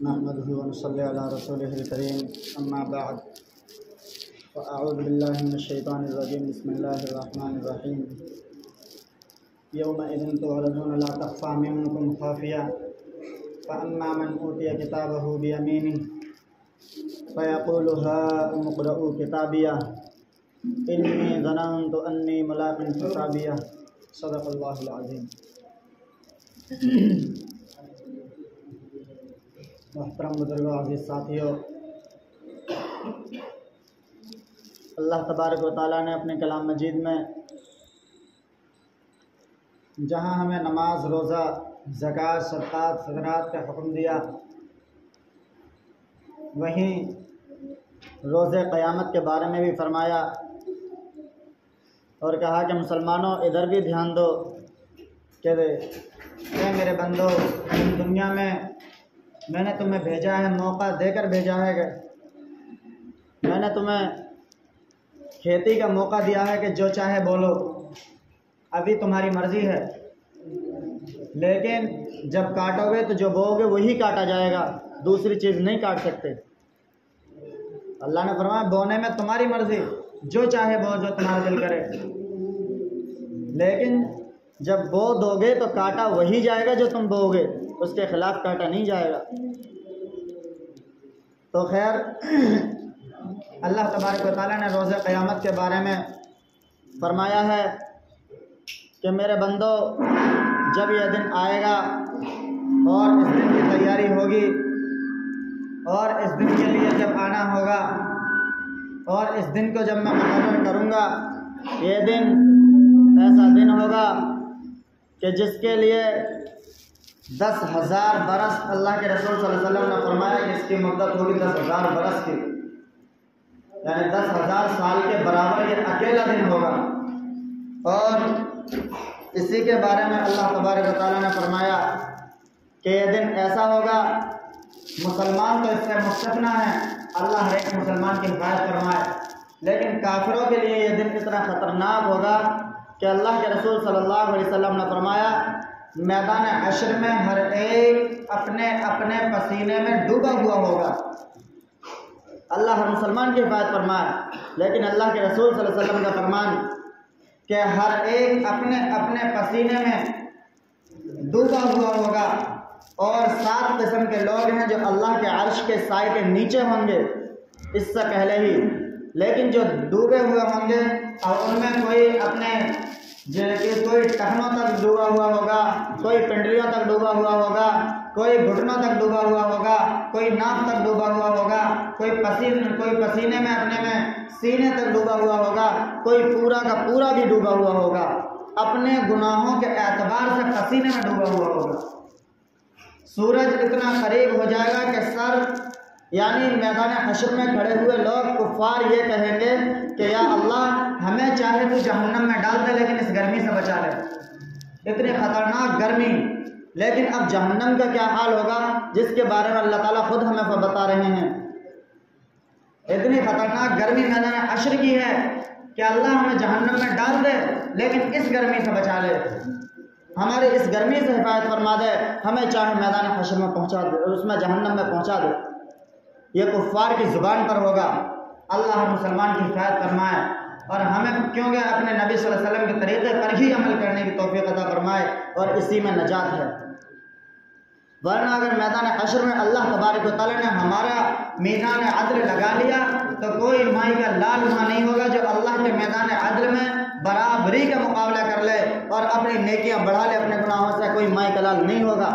نحمده ونصلي على رسوله الكريم أما بعد فأعوذ بالله من الشيطان الرجيم بسم الله الرحمن الرحيم يومئذ تعرضون لا تخفى منكم خافية فأما من أوتي كتابه بيمينه فيقول هاؤم اقرءوا كتابيه إني ظننت أني ملاق حسابيه صدق الله العظيم۔ محترم بزرگوں، عزیز ساتھیوں، اللہ تبارک و تعالیٰ نے اپنے کلام مجید میں جہاں ہمیں نماز، روزہ، زکوٰۃ، صدقات، فطرات کا حکم دیا، وہیں روز قیامت کے بارے میں بھی فرمایا اور کہا کہ مسلمانوں ادھر بھی دھیان دو کہ اے میرے بندو، دنیا میں نے تمہیں بھیجا ہے، موقع دے کر بھیجا ہے کہ میں نے تمہیں کھیتی کا موقع دیا ہے کہ جو چاہے بولو، ابھی تمہاری مرضی ہے، لیکن جب کاٹو گے تو جو بوؤ گے وہی کاٹا جائے گا، دوسری چیز نہیں کاٹ سکتے۔ اللہ نے فرمایا بونے میں تمہاری مرضی، جو چاہے بو، جو تمہارا دل کرے، لیکن جب بو دو گے تو کاٹا وہی جائے گا جو تم بو گے، اس کے خلاف کاٹا نہیں جائے گا۔ تو خیر، اللہ تبارک و تعالیٰ نے روز قیامت کے بارے میں فرمایا ہے کہ میرے بندو، جب یہ دن آئے گا اور اس دن کی تیاری ہوگی اور اس دن کے لیے جب آنا ہوگا اور اس دن کو جب میں مقرر کروں گا، یہ دن ایسا دن ہوگا کہ جس کے لیے 10,000 برس، اللہ کے رسول صلی اللہ علیہ وسلم نے فرمایا کہ اس کی مدت ہوگی 10,000 برس کی، یعنی 10,000 سال کے برابر یہ اکیلا دن ہوگا۔ اور اسی کے بارے میں اللہ تبارک و تعالیٰ نے فرمایا کہ یہ دن ایسا ہوگا، مسلمان تو اس سے مستثنیٰ ہے، اللہ ہر ایک مسلمان کی حفاظت فرمائے، لیکن کافروں کے لیے یہ دن اتنا خطرناک ہوگا کہ اللہ کے رسول صلی اللہ علیہ وسلم نے فرمایا میدان حشر میں ہر ایک اپنے اپنے پسینے میں ڈوبا ہوا ہوگا۔ اللہ ہر مسلمان کی حفاظت فرمائے، لیکن اللہ کے رسول صلی اللہ علیہ وسلم کا فرمان کہ ہر ایک اپنے اپنے پسینے میں ڈوبا ہوا ہوگا، اور 7 قسم کے لوگ ہیں جو اللہ کے عرش کے سائے کے نیچے ہوں گے اس سے پہلے ہی، لیکن جو ڈوبے ہوئے ہوں گے اور ان میں کوئی اپنے کوئی ٹہنوں تک ڈوبا ہوا ہوگا، کوئی پنڈلیوں تک ڈوبا ہوا ہوگا، کوئی گھٹنوں تک ڈوبا ہوا ہوگا، کوئی ناف تک ڈوبا ہوا ہوگا، کوئی پسینے میں اپنے میں سینے تک ڈوبا ہوا ہوگا، کوئی پورا کا پورا بھی ڈوبا ہوا ہوگا، اپنے گناہوں کے اعتبار سے پسینے میں ڈوبا ہوا ہوگا۔ سورج اتنا قریب ہو جائے گا کہ سر، یعنی میدان حشر میں کھڑے ہوئے لوگ کفار یہ کہیں گے کہ یا اللہ، ہمیں چاہے تو جہنم میں ڈال دے لیکن اس گرمی سے بچا لے، اتنی خطرناک گرمی۔ لیکن اب جہنم کا کیا حال ہوگا جس کے بارے میں اللہ تعالیٰ خود ہمیں بتا رہے ہیں۔ اتنی خطرناک گرمی میدان حشر کی ہے کہ اللہ ہمیں جہنم میں ڈال دے لیکن اس گرمی سے بچا لے، ہمارے اس گرمی سے حفاظت فرما دے، ہمیں چاہے میدان حشر میں پہنچا دے اور اس میں جہنم میں پہنچا دے۔ یہ کفار کی زبان پر ہوگا۔ اللہ ہر مسلمان کی حفاظت فرمائے اور ہمیں کیونکہ اپنے نبی صلی اللہ علیہ وسلم کے طریقے پر ہی عمل کرنے کی توفیق عطا فرمائے، اور اسی میں نجات ہے۔ ورنہ اگر میدان حشر میں اللہ تبارک و تعالیٰ نے ہمارا میزان عدل لگا لیا تو کوئی مائی کا لال وہاں نہیں ہوگا جو اللہ کے میدان عدل میں برابری کا مقابلہ کر لے اور اپنی نیکیاں بڑھا لے، اپنے گناہوں سے کوئی مائی کا لال نہیں ہوگا۔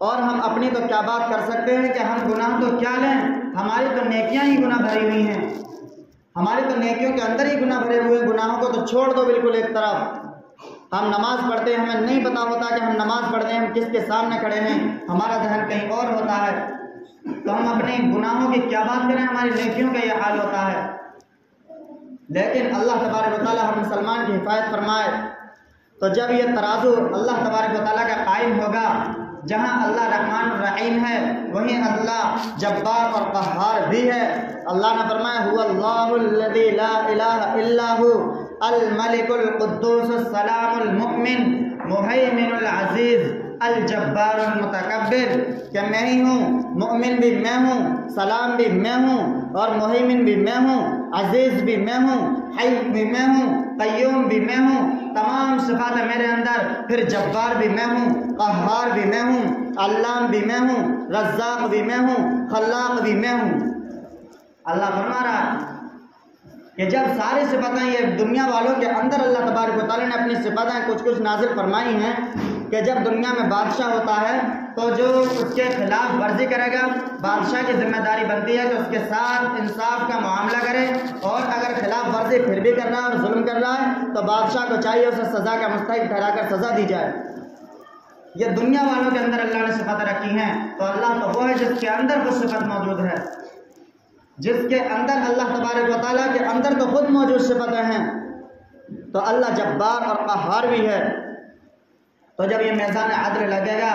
اور ہم اپنی تو کیا بات کر سکتے ہیں کہ ہم گناہ تو کیا لیں، ہماری تو نیکیاں ہی گناہ بھری ہوئی ہیں، ہماری تو نیکیوں کے اندر ہی گناہ بھرے ہوئے ہیں، گناہوں کو تو چھوڑ دو بالکل ایک طرف۔ ہم نماز پڑھتے ہیں، ہمیں نہیں پتا ہوتا کہ ہم نماز پڑھتے ہیں، ہم کس کے سامنے کھڑے ہیں، ہمارا ذہن کہیں اور ہوتا ہے، تو ہم اپنے گناہوں کی کیا بات کریں، ہماری نیکیوں کا یہ حال ہوتا ہے۔ لیکن اللہ تبارک و تعالیٰ ہر مسلمان کی حفاظت فرمائے۔ تو جب یہ ترازو اللہ تبارک و تعالیٰ کا قائم ہوگا، جہاں اللہ رحمان الرحیم ہے وہیں اللہ جبار اور قہار بھی ہے۔ اللہ نے فرمایا هو اللہ الذی لا الہ الا هو الملک القدوس السلام المؤمن مہیمن العزیز الجبار المتکبر، کہ میں ہی ہوں، مؤمن بھی میں ہوں، سلام بھی میں ہوں، اور مہیمن بھی میں ہوں، عزیز بھی میں ہوں، حی بھی میں ہوں، قیوم بھی میں ہوں، تمام صفات میرے اندر۔ پھر جبار بھی میں ہوں، قہار بھی میں ہوں، علام بھی میں ہوں، رزاق بھی میں ہوں، خلاق بھی میں ہوں۔ اللہ فرما رہا ہے کہ جب ساری صفتیں یہ دنیا والوں کے اندر اللہ تبارک و تعالیٰ نے اپنی صفتیں کچھ نازل فرمائی ہیں کہ جب دنیا میں بادشاہ ہوتا ہے تو جو اس کے خلاف ورزی کرے گا، بادشاہ کی ذمہ داری بنتی ہے کہ اس کے ساتھ انصاف کا معاملہ کرے، اور اگر خلاف ورزی پھر بھی کر رہا ہے اور ظلم کر رہا ہے تو بادشاہ کو چاہیے اسے سزا کا مستحق ٹھہرا کر سزا دی جائے۔ یہ دنیا والوں کے اندر اللہ نے صفتیں رکھی ہیں، تو اللہ تو وہ ہے جس کے اندر وہ صفت موجود ہے، جس کے اندر اللہ تبارک و تعالیٰ کے اندر تو خود موجود صفتیں ہیں، تو اللہ جبار اور قہار بھی ہے۔ تو جب یہ میزان عدل لگے گا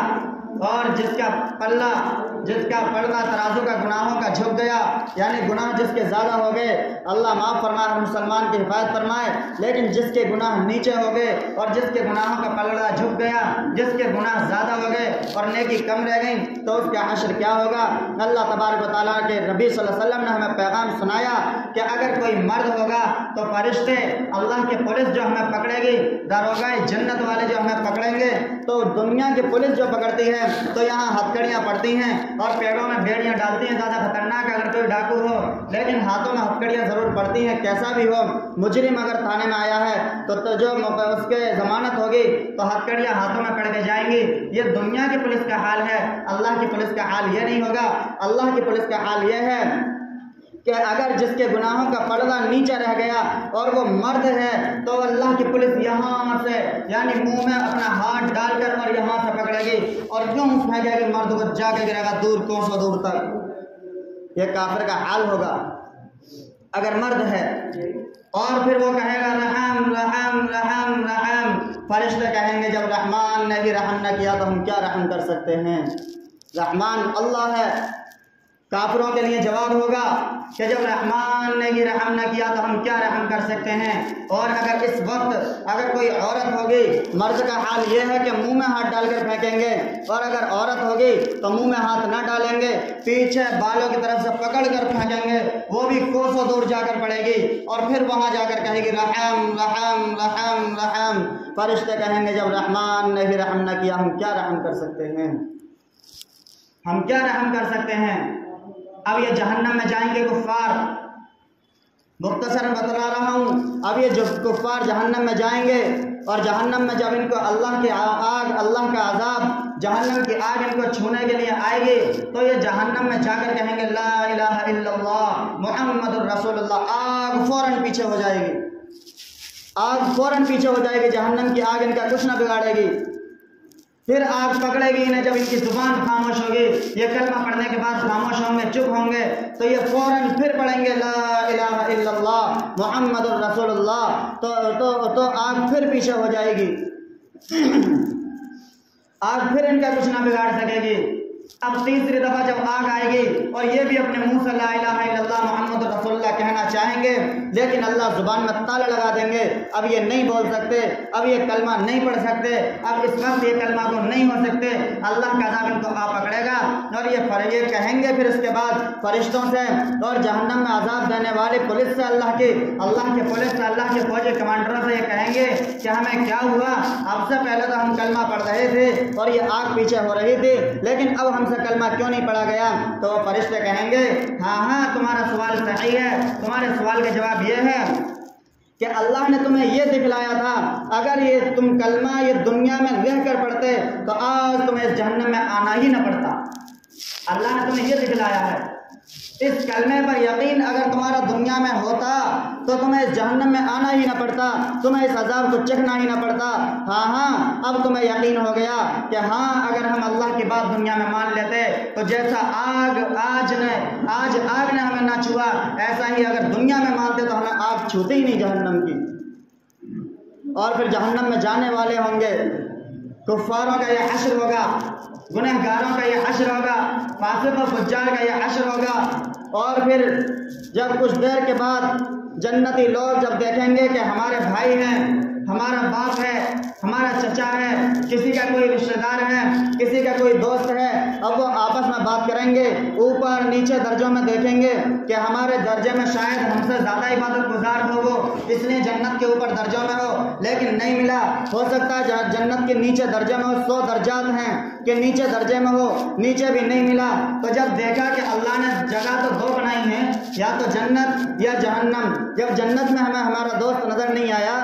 اور جس کا پلڑا ترازو کا گناہوں کا جھک گیا، یعنی گناہ جس کے زیادہ ہو گئے اللہ معاف فرمائے، ہر مسلمان کی حفاظت فرمائے، لیکن جس کے گناہ نیچے ہو گئے اور جس کے گناہوں کا پلڑا جھک گیا، جس کے گناہ زیادہ ہو گئے اور نیکی کم رہ گئی، تو اس کا حشر کیا ہوگا؟ اللہ تبارک و تعالیٰ کے نبی صلی اللہ علیہ وسلم نے ہمیں پیغام سنایا کہ اگر کوئی مرد ہوگا تو فرشتے اللہ کی پولیس جو ہمیں پکڑے گی، داروغہ جنت والے جو ہمیں پکڑیں گے، تو دنیا کی پولیس جو پکڑتی ہے تو یہاں ہتھکڑیاں پڑتی ہیں اور پیڑوں میں بیڑیاں ڈالتی ہیں، زیادہ خطرناک اگر کوئی ڈاکو ہو، لیکن ہاتھوں میں ہتھکڑیاں ضرور پڑتی ہیں، کیسا بھی ہو۔ مجرم اگر تھانے میں آیا ہے تو جو اس کے ضمانت ہوگی تو ہتھکڑیاں ہاتھوں میں پڑ کے جائیں گی۔ یہ دنیا کی پولیس کا حال ہے، اللہ کی پولیس کا حال یہ نہیں ہوگا۔ اللہ کی پولیس کا حال یہ ہے کہ اگر جس کے گناہوں کا پردہ نیچے رہ گیا اور وہ مرد ہے تو اللہ کی پولیس یہاں سے یعنی منہ میں اپنا ہاتھ ڈال کر اور یہاں سے پکڑے گی اور یوں پھینکے گی، مرد کو جا کے گرے گا دور، کوسوں دور تک۔ یہ کافر کا حال ہوگا اگر مرد ہے۔ اور پھر وہ کہے گا رحم رحم رحم رحم، فرشتے کہیں گے جب رحمان نے بھی رحم نہ کیا تو ہم کیا رحم کر سکتے ہیں؟ رحمان اللہ ہے۔ کافروں کے لیے جواب ہوگا کہ جب رحمان نے ہی رحم نہ کیا تو ہم کیا رحم کر سکتے ہیں۔ اور اگر اس وقت اگر کوئی عورت ہوگی، مرد کا حال یہ ہے کہ منہ میں ہاتھ ڈال کر پھینکیں گے، اور اگر عورت ہوگی تو منہ میں ہاتھ نہ ڈالیں گے، پیچھے بالوں کی طرف سے پکڑ کر پھینکیں گے، وہ بھی کوسوں دور جا کر پڑے گی، اور پھر وہاں جا کر کہے گی رحم رحم رحم رحم۔ فرشتے کہیں گے جب رحمان نے ہی رحم نہ کیا ہم کیا رحم کر سکتے ہیں؟ ہم کیا رحم کر سکتے ہیں؟ اب یہ جہنم میں جائیں گے کفار، مختصراً بتلا رہا ہوں۔ اب یہ جو کفار جہنم میں جائیں گے اور جہنم میں جب ان کو اللہ کی آگ، اللہ کا عذاب، جہنم کی آگ ان کو چھونے کے لیے آئے گی تو یہ جہنم میں جا کر کہیں گے لا الہ الا اللہ محمد الرسول اللہ، آگ فوراً پیچھے ہو جائے گی، آگ فوراً پیچھے ہو جائے گی، جہنم کی آگ ان کا کچھ نہ بگاڑے گی۔ پھر آگ پکڑے گی انہیں جب ان کی زبان خاموش ہوگی، یہ کلمہ پڑھنے کے بعد خاموش ہوں گے، چپ ہوں گے، تو یہ فوراً پھر پڑھیں گے لا الہ الا اللہ محمد الرسول اللہ، تو آگ پھر پیچھے ہو جائے گی، آگ پھر ان کا کچھ نہ بگاڑ سکے گی۔ اب تیسری دفعہ جب آگ آئے گی اور یہ بھی اپنے منہ سے لا الہ الا اللہ محمد رسول اللہ کہنا چاہیں گے، لیکن اللہ زبان میں تالا لگا دیں گے، اب یہ نہیں بول سکتے، اب یہ کلمہ نہیں پڑھ سکتے، اب اس وقت یہ کلمہ کو نہیں ہو سکتے، اللہ کا عذاب ان کو آ پکڑے گا، اور یہ کہیں گے پھر اس کے بعد فرشتوں سے اور جہنم میں عذاب دینے والی پولیس سے، اللہ کے پولیس سے، اللہ کے فوجی کمانڈروں سے یہ کہیں گے کہ ہمیں کیا ہوا، اب سے پہلے تو ہم کلمہ پڑھ رہے تھے اور یہ آگ پیچھے ہو رہی تھی، لیکن اب ہم سے کلمہ کیوں نہیں پڑھا گیا؟ تو وہ فرشتے کہیں گے ہاں تمہارا سوال صحیح ہے، تمہارے سوال کا جواب یہ ہے کہ اللہ نے تمہیں یہ دکھلایا تھا، اگر یہ تم کلمہ یہ دنیا میں رہ کر پڑھتے تو آج تمہیں اس جہنم میں آنا ہی نہ پڑتا۔ اللہ نے تمہیں یہ دکھلایا ہے، اس کلمے پر یقین اگر تمہارا دنیا میں ہوتا تو تمہیں اس جہنم میں آنا ہی نہ پڑتا، تمہیں اس عذاب کو چکھنا ہی نہ پڑتا۔ ہاں اب تمہیں یقین ہو گیا کہ ہاں اگر ہم اللہ کی بات دنیا میں مان لیتے تو جیسا آج آگ نے ہمیں نہ چھوا، ایسا ہی اگر دنیا میں مانتے تو ہمیں آگ چھوتی ہی نہیں جہنم کی۔ اور پھر جہنم میں جانے والے ہوں گے، کفاروں کا یہ حشر ہوگا، گنہگاروں کا یہ حشر ہوگا، فاسق و فجار کا یہ حشر ہوگا، اور پھر جب کچھ دیر کے بعد جنتی لوگ جب دیکھیں گے کہ ہمارے بھائی ہیں، ہمارا باپ ہے، ہمارا چچا ہے، کسی کا کوئی رشتہ دار ہے، کسی کا کوئی دوست ہے، اب وہ آپس میں بات کریں گے، اوپر نیچے درجوں میں دیکھیں گے کہ ہمارے درجے میں شاید ہم سے زیادہ عبادت گزار ہو وہ، اس لیے جنت کے اوپر درجوں میں ہو، لیکن نہیں ملا۔ ہو سکتا ہے جنت کے نیچے درجے میں ہو، 100 درجات ہیں کہ نیچے درجے میں ہو، نیچے بھی نہیں ملا۔ تو جب دیکھا کہ اللہ نے جگہ تو 2 بنائی ہیں، یا تو جنت یا جہنم، جب جنت میں ہمیں ہمارا دوست نظر نہیں آیا،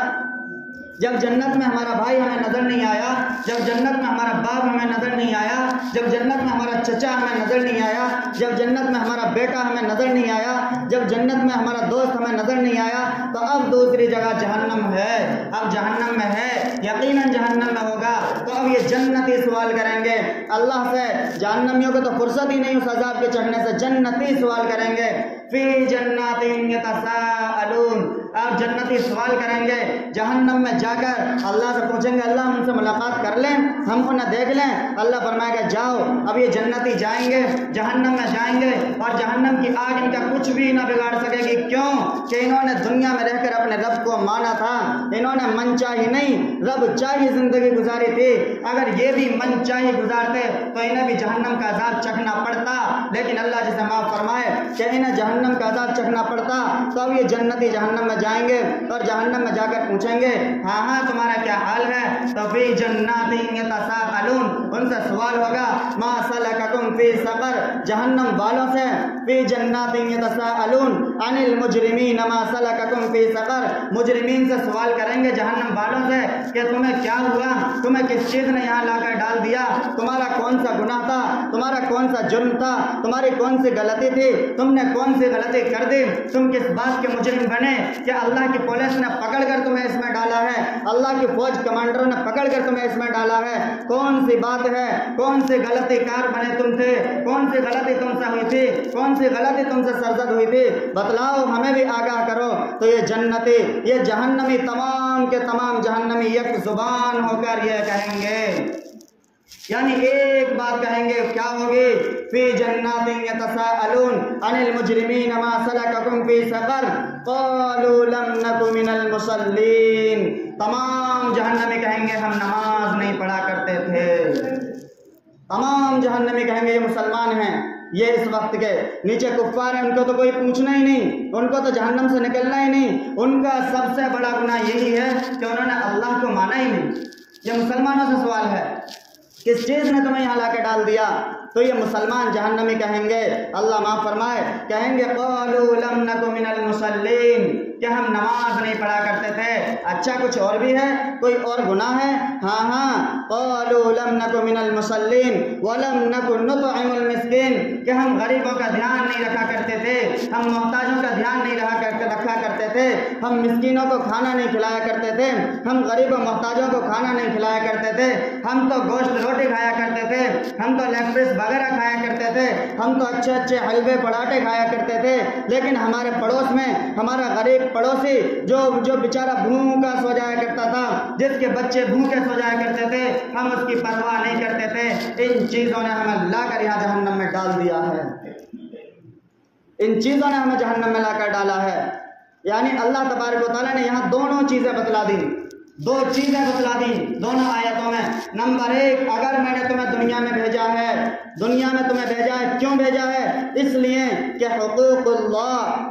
جب جنت میں ہمارا بھائی ہمیں نظر نہیں آیا، جب جنت میں ہمارا باپ ہمیں نظر نہیں آیا، جب جنت میں ہمارا چچا ہمیں نظر نہیں آیا، جب جنت میں ہمارا بیٹا ہمیں نظر نہیں آیا، جب جنت میں ہمارا دوست ہمیں نظر نہیں آیا، تو اب دوسری جگہ جہنم ہے، اب جہنم میں ہے، یقیناً جہنم میں ہوگا۔ تو اب یہ جنتی سوال کریں گے اللہ سے، جہنمیوں کو تو فرصت ہی نہیں اس عذاب کے چڑھنے سے، جنتی سوال کریں گے فی جنات یتساءلون، آپ جنتی سوال کریں گے جہنم میں جا کر، اللہ سے پوچھیں گے اللہ ہم سے ملاقات کر لیں، ہم کو نہ دیکھ لیں، اللہ فرمائے گا جاؤ۔ اب یہ جنتی جائیں گے، جہنم میں جائیں گے، اور جہنم کی آگ ان کا کچھ بھی نہ بگاڑ سکے گی، کیوں کہ انہوں نے دنیا میں رہ کر اپنے رب کو مانا تھا، انہوں نے من چاہی نہیں رب چاہی زندگی گزاری تھی، اگر یہ بھی من چاہی گزارتے تو انہیں بھی جہنم کا عذاب چکھنا پڑتا، لیکن اللہ جسے معاف فرمائے کہ انہیں جہنم کا عذاب چکھنا پڑتا۔ تو اب یہ جنتی جہنم میں جائیں گے اور جہنم میں جا کر پوچھیں گے ہاں ہاں تمہارا کیا حال ہے، تو فی جنات یتساءلون، ان سے سوال ہوگا ما سلککم فی سقر، جہنم والوں سے فی جنات یتساءلون عن المجرمین ما سلککم فی سقر، مجرمین سے سوال کریں گے جہنم والوں سے کہ تمہیں کیا ہوا، تمہیں کس چیز نے یہاں لا کر ڈال دیا، تمہارا کون سا گناہ تھا، تمہارا کون سا جرم تھا، تمہاری کون سی غلطی تھی، تم نے کون سی غلطی کر دی، تم کس بات کے مجرم بنے کہ اللہ کی پولیس نے پکڑ کر تمہیں اس میں ڈالا ہے، اللہ کی فوج کمانڈروں نے پکڑ کر تمہیں اس میں ڈالا ہے، کون سی بات ہے، کون سی غلطی کار بنے تم تھے، کون سی غلطی تم سے ہوئی تھی، کون سی غلطی تم سے سرزد ہوئی تھی، بتلاؤ ہمیں بھی آگاہ کرو۔ تو یہ جنتی، یہ جہنمی، تمام کے تمام جہنمی یک زبان ہو کر یہ کہیں گے، یعنی ایک بات کہیں گے، کیا ہوگی فی جنات یتساءلون عن المجرمین ما سلککم فی سقر قالوا لم نک من المصلین، تمام جہنمی کہیں گے ہم نماز نہیں پڑھا کرتے تھے، تمام جہنمی کہیں گے یہ مسلمان ہیں، یہ اس وقت کے نیچے کفار ہیں، ان کو تو کوئی پوچھنا ہی نہیں، ان کو تو جہنم سے نکلنا ہی نہیں، ان کا سب سے بڑا گناہ یہی ہے کہ انہوں نے اللہ کو مانا ہی نہیں۔ یہ مسلمانوں سے سوال ہے کس چیز نے تمہیں یہاں لا کے ڈال دیا، تو یہ مسلمان جہنمی کہیں گے، اللہ معاف فرمائے، کہیں گے قالوا لم نک من المصلین، کہ ہم نماز نہیں پڑھا کرتے تھے۔ اچھا کچھ اور بھی ہے، کوئی اور گناہ ہے؟ ہاں ہاں، قالوا لم نک من المصلین ولم نک نطعم المسکین، کہ ہم غریبوں کا دھیان نہیں رکھا کرتے تھے، ہم محتاجوں کا دھیان نہیں رکھا کرتے تھے، ہم مسکینوں کو کھانا نہیں کھلایا کرتے تھے، ہم غریب و محتاجوں کو کھانا نہیں کھلایا کرتے تھے، ہم تو گوشت روٹی کھایا کرتے تھے، ہم تو لیگ پیس وغیرہ کھایا کرتے تھے، ہم تو اچھے اچھے حلوے پراٹھے کھایا کرتے تھے، لیکن ہمارے پڑوس میں ہمارا غریب پڑوسی جو بیچارہ بھوکا سو جایا کرتا تھا، جس کے بچے بھوکے سو جایا کرتے تھے، ہم اس کی پرواہ نہیں کرتے تھے، ان چیزوں نے ہمیں لا کر یہاں جہنم میں ڈال دیا ہے، ان چیزوں نے ہمیں جہنم میں لا کر ڈالا ہے۔ یعنی اللہ تبارک و تعالیٰ نے یہاں دونوں چیزیں بتلا دی، 2 چیزیں بتلا دی دونوں آیتوں میں۔ نمبر 1، اگر میں نے تمہیں دنیا میں بھیجا ہے، دنیا میں تمہیں بھیجا ہے، کیوں بھیجا ہے؟ اس لیے کہ حقوق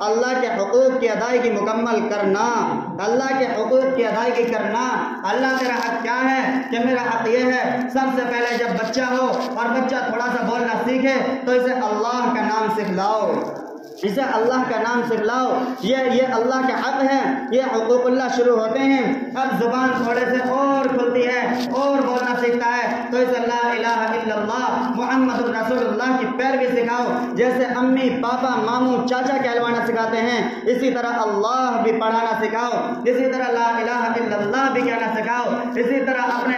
اللہ کے حقوق کی ادائیگی مکمل کرنا، اللہ کے حقوق کی ادائیگی کرنا۔ اللہ تیرا حق کیا ہے؟ کہ میرا حق یہ ہے، سب سے پہلے جب بچہ ہو اور بچہ تھوڑا سا بولنا سیکھے تو اسے اللہ کا نام سکھلاؤ، اسے اللہ کا نام سکھلاؤ، یہ اللہ کا حق ہے، یہ حقوق اللہ شروع ہوتے ہیں۔ اب زبان تھوڑے سے اور کھلتی ہے اور بولنا سیکھتا ہے تو اسے لا الہ الا اللہ محمد الرسول اللہ کی پیروی سکھاؤ، جیسے امی پاپا ماموں چاچا کہلوانا سکھاتے ہیں، اسی طرح اللہ بھی پڑھانا سکھاؤ، اسی طرح لا الہ الا اللہ بھی کہنا سکھاؤ، اسی طرح اپنے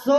100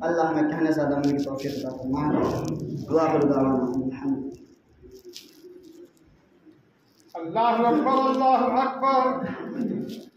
اللہ ہمیں کہنے سے عمل کی توفیق عطا فرمائے. دعا کرو الحمد. اللہ اکبر اللہ اکبر.